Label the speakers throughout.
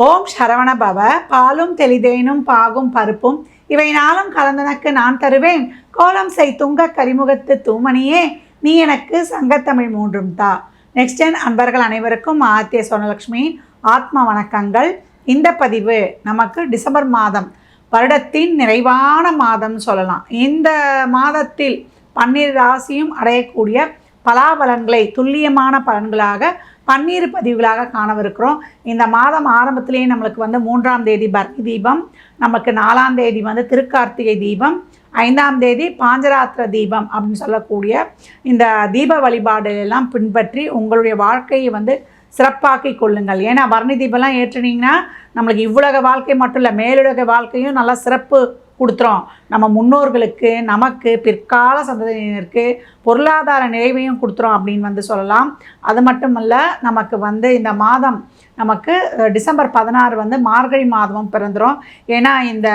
Speaker 1: ஓம் சரவண பவ. பாலும் தெளிதேனும் பாகும் பருப்பும் இவை நாளும் கலந்தனக்கு நான் தருவேன். கோலம் செய் துங்க கரிமுகத்து தூமணியே நீ எனக்கு சங்கத்தமிழ் மூன்றும் தா. நெக்ஸ்ட் அன்பர்கள் அனைவருக்கும் ஆத்திய சொர்ணலக்ஷ்மி ஆத்ம வணக்கங்கள். இந்த பதிவு நமக்கு டிசம்பர் மாதம், வருடத்தின் நிறைவான மாதம் சொல்லலாம். இந்த மாதத்தில் 12 ராசியும் அடையக்கூடிய பலாபலன்களை துல்லியமான பலன்களாக 12 பதிவுகளாக காணவிருக்கிறோம். இந்த மாதம் ஆரம்பத்திலேயே நம்மளுக்கு 3ஆம் தேதி பரணி தீபம், நமக்கு 4ஆம் தேதி திருக்கார்த்திகை தீபம், 5ஆம் தேதி பாஞ்சராத்திர தீபம் அப்படின்னு சொல்லக்கூடிய இந்த தீப வழிபாடு எல்லாம் பின்பற்றி உங்களுடைய வாழ்க்கையை சிறப்பாக்கி கொள்ளுங்கள். ஏன்னா பரணி தீபம்லாம் ஏற்றுனீங்கன்னா நம்மளுக்கு இவ்வுலக வாழ்க்கை மட்டும் இல்லை, மேலுலக வாழ்க்கையும் நல்லா சிறப்பு கொடுத்துரும். நம்ம முன்னோர்களுக்கு, நமக்கு, பிற்கால சந்ததியினருக்கு பொருளாதார நிறைவையும் கொடுத்துரும் அப்படின்னு சொல்லலாம். அது மட்டுமல்ல, நமக்கு இந்த மாதம் நமக்கு டிசம்பர் 16 மார்கழி மாதமும் பிறந்துடும். ஏன்னா இந்த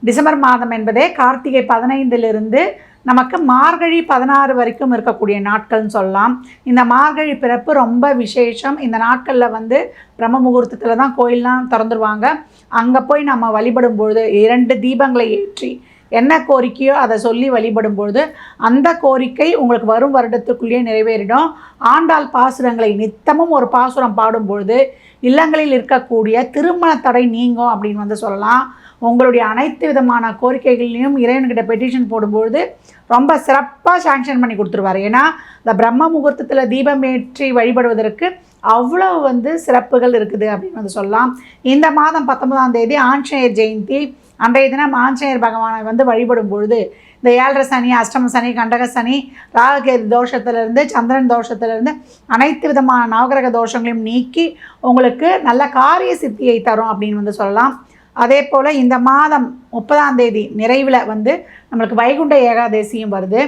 Speaker 1: டிசம்பர் மாதம் என்பதே கார்த்திகை 15 நமக்கு மார்கழி 16 வரைக்கும் இருக்கக்கூடிய நாட்கள்னு சொல்லலாம். இந்த மார்கழி பிறப்பு ரொம்ப விசேஷம். இந்த நாட்களில் பிரம்ம முகூர்த்தத்தில் தான் கோயிலெலாம் திறந்துருவாங்க. அங்கே போய் நம்ம வழிபடும் பொழுது 2 தீபங்களை ஏற்றி என்ன கோரிக்கையோ அதை சொல்லி வழிபடும் பொழுது அந்த கோரிக்கை உங்களுக்கு வரும் வருடத்துக்குள்ளேயே நிறைவேறிடும். ஆண்டாள் பாசுரங்களை நித்தமும் ஒரு பாசுரம் பாடும் பொழுது இல்லங்களில் இருக்கக்கூடிய திருமண தடை நீங்கும் அப்படின்னு சொல்லலாம். உங்களுடைய அனைத்து விதமான கோரிக்கைகளையும் இறைவன்கிட்ட பெட்டிஷன் போடும்பொழுது ரொம்ப சிறப்பாக சாங்ஷன் பண்ணி கொடுத்துருவார். ஏன்னா இந்த பிரம்ம முகூர்த்தத்தில் தீபம் ஏற்றி வழிபடுவதற்கு அவ்வளோ சிறப்புகள் இருக்குது அப்படின்னு சொல்லலாம். இந்த மாதம் 19ஆம் தேதி ஆஞ்சநேயர் ஜெயந்தி. அன்றைய தினம் ஆஞ்சநேயர் பகவானை வழிபடும் பொழுது இந்த 7.5 சனி, அஷ்டம சனி, கண்டக சனி, ராகுகேது தோஷத்திலிருந்து, சந்திரன் தோஷத்திலிருந்து அனைத்து விதமான நவகிரக தோஷங்களையும் நீக்கி உங்களுக்கு நல்ல காரிய சித்தியை தரும் அப்படின்னு சொல்லலாம். அதே போல் இந்த மாதம் 30ஆம் தேதி நிறைவில் நம்மளுக்கு வைகுண்ட ஏகாதசியும் வருது.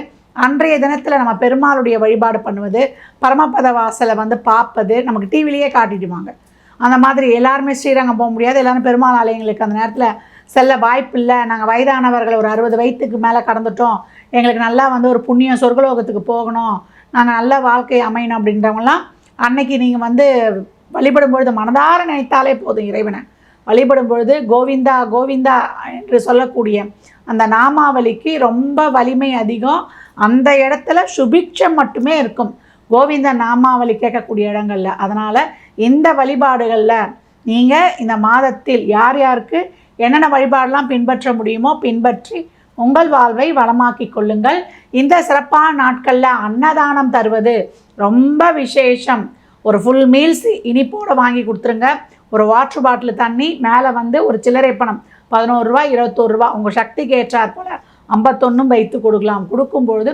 Speaker 1: அன்றைய தினத்தில் நம்ம பெருமாளுடைய வழிபாடு பண்ணுவது, பரமபத வாசலை பார்ப்பது நமக்கு டிவிலேயே காட்டிடுவாங்க. அந்த மாதிரி எல்லாருமே ஸ்ரீரங்கம் போக முடியாது, எல்லோரும் பெருமாள் ஆலயங்களுக்கு அந்த நேரத்தில் செல்ல வாய்ப்பு இல்லை. நாங்கள் வயதானவர்கள் ஒரு 60 வயதுக்கு மேலே கடந்துட்டோம், எங்களுக்கு நல்லா ஒரு புண்ணியம் சொர்க்கலோகத்துக்கு போகணும், நாங்கள் நல்ல வாழ்க்கை அமையணும் அப்படின்றவங்களாம் அன்னைக்கு நீங்கள் வழிபடும் பொழுது மனதார நினைத்தாலே போதும். இறைவனை வழிபடும் பொழுது கோவிந்தா கோவிந்தா என்று சொல்லக்கூடிய அந்த நாமாவளிக்கு ரொம்ப வலிமை அதிகம். அந்த இடத்துல சுபிக்ஷம் மட்டுமே இருக்கும் கோவிந்த நாமாவளி கேட்கக்கூடிய இடங்களில். அதனால் இந்த வழிபாடுகளில் நீங்கள் இந்த மாதத்தில் யார் யாருக்கு என்னென்ன வழிபாடெல்லாம் பின்பற்ற முடியுமோ பின்பற்றி உங்கள் வாழ்வை வளமாக்கி கொள்ளுங்கள். இந்த சிறப்பான நாட்களில் அன்னதானம் தருவது ரொம்ப விசேஷம். ஒரு ஃபுல் மீல்ஸ் இனிப்போடு வாங்கி கொடுத்துருங்க. ஒரு வாட்டர் பாட்டில் தண்ணி, மேலே ஒரு சில்லறை பணம் 11 ரூபா 21 ரூபா உங்கள் சக்திக்கு ஏற்றாற் போல் 51 வைத்து கொடுக்கலாம். கொடுக்கும்பொழுது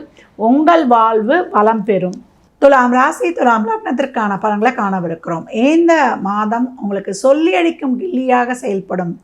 Speaker 1: உங்கள் வாழ்வு வளம் பெறும். துலாம் ராசி, துலாம் லக்னத்திற்கான பலன்களை காணவிருக்கிறோம். இந்த மாதம் உங்களுக்கு சொல்லி அடிக்கும் கில்லியாக செயல்படும்.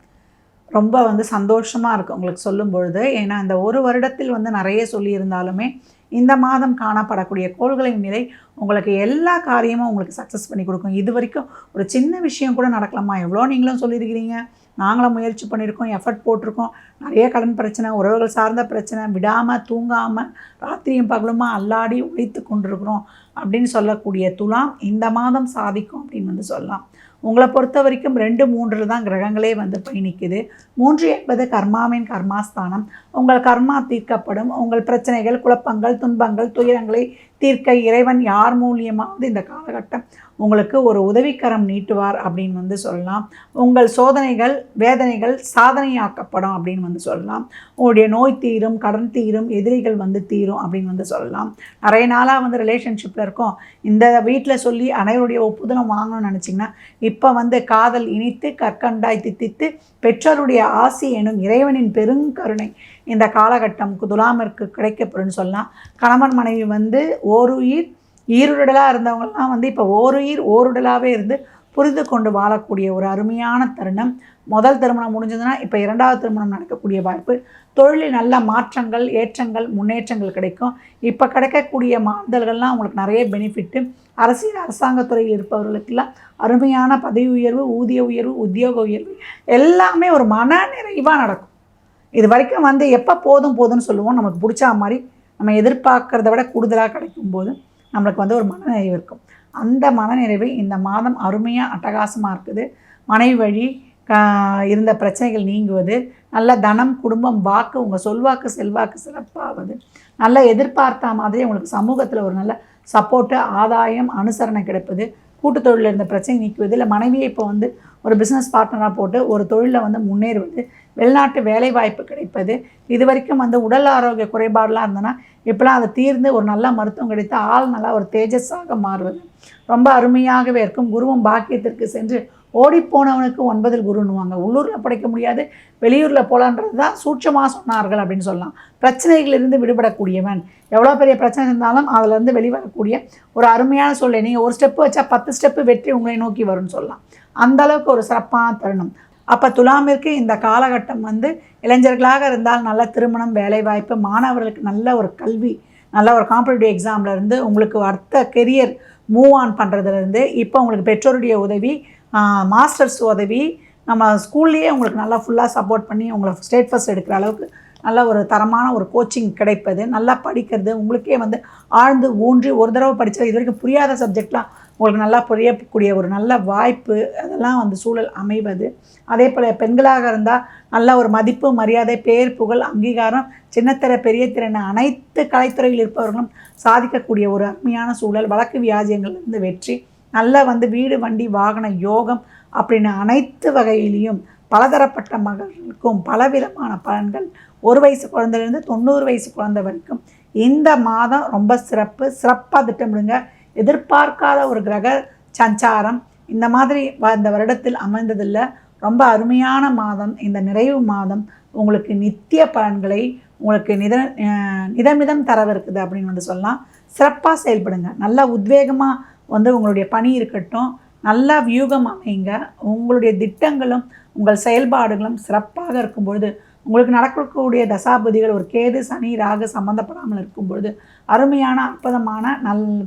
Speaker 1: ரொம்ப சந்தோஷமாக இருக்கும் உங்களுக்கு சொல்லும் பொழுது. ஏன்னா இந்த ஒரு வருடத்தில் நிறைய சொல்லியிருந்தாலுமே இந்த மாதம் காணப்படக்கூடிய கோள்களின் நிலை உங்களுக்கு எல்லா காரியமும் உங்களுக்கு சக்ஸஸ் பண்ணி கொடுக்கும். இது வரைக்கும் ஒரு சின்ன விஷயம் கூட நடக்கலாமா, எவ்வளோ நீங்களும் சொல்லியிருக்கிறீங்க, நாங்களும் முயற்சி பண்ணியிருக்கோம், எஃபர்ட் போட்டிருக்கோம், நிறைய கடன் பிரச்சனை, உறவுகள் சார்ந்த பிரச்சனை, விடாமல் தூங்காமல் ராத்திரியும் பகலுமா அல்லாடி உழைத்து கொண்டிருக்கிறோம் அப்படின்னு சொல்லக்கூடிய துலாம் இந்த மாதம் சாதிக்கும் அப்படின்னு சொல்லலாம். உங்களை பொறுத்த வரைக்கும் 2, 3 தான் கிரகங்களே பயணிக்குது. 3 என்பது கர்மாவின் கர்மாஸ்தானம். உங்கள் கர்மா தீர்க்கப்படும். உங்கள் பிரச்சனைகள், குழப்பங்கள், துன்பங்கள், துயரங்களை தீர்க்க இறைவன் யார் மூலியமாவது இந்த காலகட்டம் உங்களுக்கு ஒரு உதவிக்கரம் நீட்டுவார் அப்படின்னு சொல்லலாம். உங்கள் சோதனைகள், வேதனைகள் சாதனையாக்கப்படும் அப்படின்னு சொல்லலாம். உங்களுடைய நோய் தீரும், கடன் தீரும், எதிரிகள் தீரும் அப்படின்னு சொல்லலாம். நிறைய நாளாக ரிலேஷன்ஷிப்பில் இருக்கோம், இந்த வீட்டில் சொல்லி அனைவருடைய ஒப்புதலும் வாங்கணும்னு நினச்சிங்கன்னா இப்போ காதல் இனித்து கற்கண்டாய் தித்தித்து பெற்றோருடைய ஆசி எனும் இறைவனின் பெருங்கருணை இந்த காலகட்டம் துலாமிற்கு கிடைக்கப்படும் சொல்லலாம். கணவன் மனைவி ஓருயிர் ஈருடலாக இருந்தவங்களாம் இப்போ ஓருயிர் ஓருடலாகவே இருந்து புரிந்து கொண்டு வாழக்கூடிய ஒரு அருமையான தருணம். முதல் திருமணம் முடிஞ்சதுன்னா இப்போ 2வது திருமணம் நடக்கக்கூடிய வாய்ப்பு. தொழிலில் நல்ல மாற்றங்கள், ஏற்றங்கள், முன்னேற்றங்கள் கிடைக்கும். இப்போ கிடைக்கக்கூடிய மாறுதல்கள்லாம் உங்களுக்கு நிறைய பெனிஃபிட்டு. அரசியல், அரசாங்கத்துறையில் இருப்பவர்களுக்கெல்லாம் அருமையான பதவி உயர்வு, ஊதிய உயர்வு, உத்தியோக உயர்வு எல்லாமே ஒரு மன நிறைவாக நடக்கும். இது வரைக்கும் எப்போ போதும் போதும்னு சொல்லுவோம், நமக்கு பிடிச்சா மாதிரி நம்ம எதிர்பார்க்குறத விட கூடுதலாக கிடைக்கும்போது நம்மளுக்கு ஒரு மனநிறைவு இருக்கும். அந்த மனநிறைவு இந்த மாதம் அருமையாக அட்டகாசமாக இருக்குது. மனைவி வழி இருந்த பிரச்சனைகள் நீங்குவது, நல்ல தனம், குடும்பம், வாக்கு, உங்கள் சொல்வாக்கு செல்வாக்கு சிறப்பாவது, நல்ல எதிர்பார்த்த மாதிரி உங்களுக்கு சமூகத்தில் ஒரு நல்ல சப்போர்ட்டு, ஆதாயம், அனுசரணை கிடைப்பது, கூட்டு தொழிலில் இருந்த பிரச்சனை நீக்குவது, இல்லை மனைவியை இப்போ வந்து ஒரு பிஸ்னஸ் பார்ட்னராக போட்டு ஒரு தொழிலில் வந்து முன்னேறுவது, வெளிநாட்டு வேலைவாய்ப்பு கிடைப்பது, இது வரைக்கும் வந்து உடல் ஆரோக்கிய குறைபாடெலாம் இருந்ததுன்னா இப்போலாம் அதை தீர்ந்து ஒரு நல்ல மருத்துவம் கிடைத்து ஆள் நல்லா ஒரு தேஜஸாக மாறுவது ரொம்ப அருமையாகவே இருக்கும். குருவும் பாக்கியத்திற்கு சென்று ஓடிப்போனவனுக்கு 9 குருன்னுவாங்க. உள்ளூரில் படைக்க முடியாது, வெளியூரில் போகலான்றது தான் சூட்சமாக சொன்னார்கள் அப்படின்னு சொல்லலாம். பிரச்சனைகளிலிருந்து விடுபடக்கூடியவன், எவ்வளோ பெரிய பிரச்சனை இருந்தாலும் அதிலேருந்து வெளிவரக்கூடிய ஒரு அருமையான சொல்லை. நீங்கள் ஒரு ஸ்டெப்பு வச்சா 10 ஸ்டெப்பு வெற்றி உங்களை நோக்கி வரும்னு சொல்லலாம். அந்தளவுக்கு ஒரு சிறப்பான தருணம். அப்போ துலாமிற்கு இந்த காலகட்டம் வந்து இளைஞர்களாக இருந்தால் நல்ல திருமணம், வேலைவாய்ப்பு, மாணவர்களுக்கு நல்ல ஒரு கல்வி, நல்ல ஒரு காம்படிட்டிவ் எக்ஸாம்லேருந்து உங்களுக்கு அடுத்த கெரியர் மூவ் ஆன் பண்ணுறதுலேருந்து இப்போ உங்களுக்கு பெற்றோருடைய உதவி, மாஸ்டர்ஸ் உதவி, நம்ம ஸ்கூல்லேயே உங்களுக்கு நல்லா ஃபுல்லாக சப்போர்ட் பண்ணி உங்களை ஸ்டேட் ஃபர்ஸ்ட் எடுக்கிற அளவுக்கு நல்ல ஒரு தரமான ஒரு கோச்சிங் கிடைப்பது, நல்லா படிக்கிறது, உங்களுக்கே வந்து ஆழ்ந்து ஊன்றி ஒரு தடவை படித்தது இது வரைக்கும் புரியாத சப்ஜெக்ட்லாம் உங்களுக்கு நல்லா புரியக்கூடிய ஒரு நல்ல வாய்ப்பு, அதெல்லாம் வந்து சூழல் அமைவது. அதே போல் பெண்களாக இருந்தால் நல்ல ஒரு மதிப்பு, மரியாதை, பேர், புகழ், அங்கீகாரம், சின்னத்திரை, பெரிய திறன் அனைத்து கலைத்துறையில் இருப்பவர்களும் சாதிக்கக்கூடிய ஒரு அருமையான சூழல். வழக்கு வியாஜியங்கள்லேருந்து வெற்றி, நல்ல வந்து வீடு, வண்டி, வாகன யோகம் அப்படின்னு அனைத்து வகையிலையும் பலதரப்பட்ட மகளுக்கும் பலவிதமான பலன்கள். 1 வயசு குழந்தைலேருந்து 90 வயசு குழந்தை வரைக்கும் இந்த மாதம் ரொம்ப சிறப்பாக திட்டமிடுங்க. எதிர்பார்க்காத ஒரு கிரக சஞ்சாரம் இந்த மாதிரி இந்த வருடத்தில் அமைந்ததில்லை. ரொம்ப அருமையான மாதம். இந்த நிறைவு மாதம் உங்களுக்கு நித்திய பலன்களை உங்களுக்கு நிதமிதம் தரவிருக்குது அப்படின்னு வந்து சொல்லலாம். சிறப்பாக செயல்படுங்க. நல்லா உத்வேகமாக வந்து உங்களுடைய பணி இருக்கட்டும், நல்லா வியூகம் அமைங்க. உங்களுடைய திட்டங்களும் உங்கள் செயல்பாடுகளும் சிறப்பாக இருக்கும்பொழுது உங்களுக்கு நடக்கக்கூடிய தசாபதிகள் ஒரு கேது, சனி, ராகு சம்மந்தப்படாமல் இருக்கும்பொழுது அருமையான அற்புதமான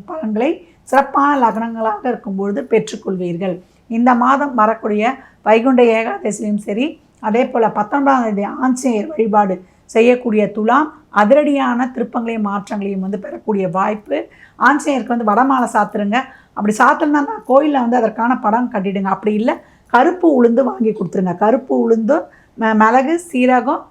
Speaker 1: பலன்களை சிறப்பான லக்னங்களாக இருக்கும்பொழுது பெற்றுக்கொள்வீர்கள். இந்த மாதம் வரக்கூடிய வைகுண்ட ஏகாதசியும் சரி, அதே போல் 19ஆம் தேதி ஆஞ்சநேயர் வழிபாடு செய்யக்கூடிய துலாம் அதிரடியான திருப்பங்களையும் மாற்றங்களையும் வந்து பெறக்கூடிய வாய்ப்பு. ஆஞ்சநேயருக்கு வந்து வடமாலை சாத்துருங்க. அப்படி சாத்தலன்னா கோயிலில் வந்து அதற்கான படம் கட்டிடுங்க. அப்படி இல்லை கருப்பு உளுந்து வாங்கி கொடுத்துருங்க. கருப்பு உளுந்து, மிளகு, சீரகம்,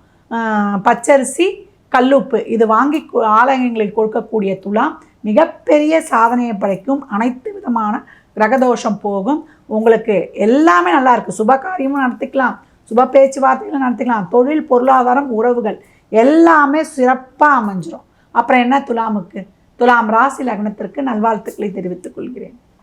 Speaker 1: பச்சரிசி, கல்லுப்பு இது வாங்கி ஆலயங்களில் கொடுக்கக்கூடிய துலாம் மிகப்பெரிய சாதனையை படைக்கும். அனைத்து விதமான கிரகதோஷம் போகும். உங்களுக்கு எல்லாமே நல்லா இருக்குது. சுப காரியமும் நடத்திக்கலாம், சுப பேச்சுவார்த்தைகளும் நடத்திக்கலாம், தொழில், பொருளாதாரம், உறவுகள் எல்லாமே சிறப்பாக அமைஞ்சிரும். அப்புறம் என்ன துலாமுக்கு? துலாம் ராசி லக்னத்திற்கு நல்வாழ்த்துக்களை தெரிவித்துக் கொள்கிறேன்.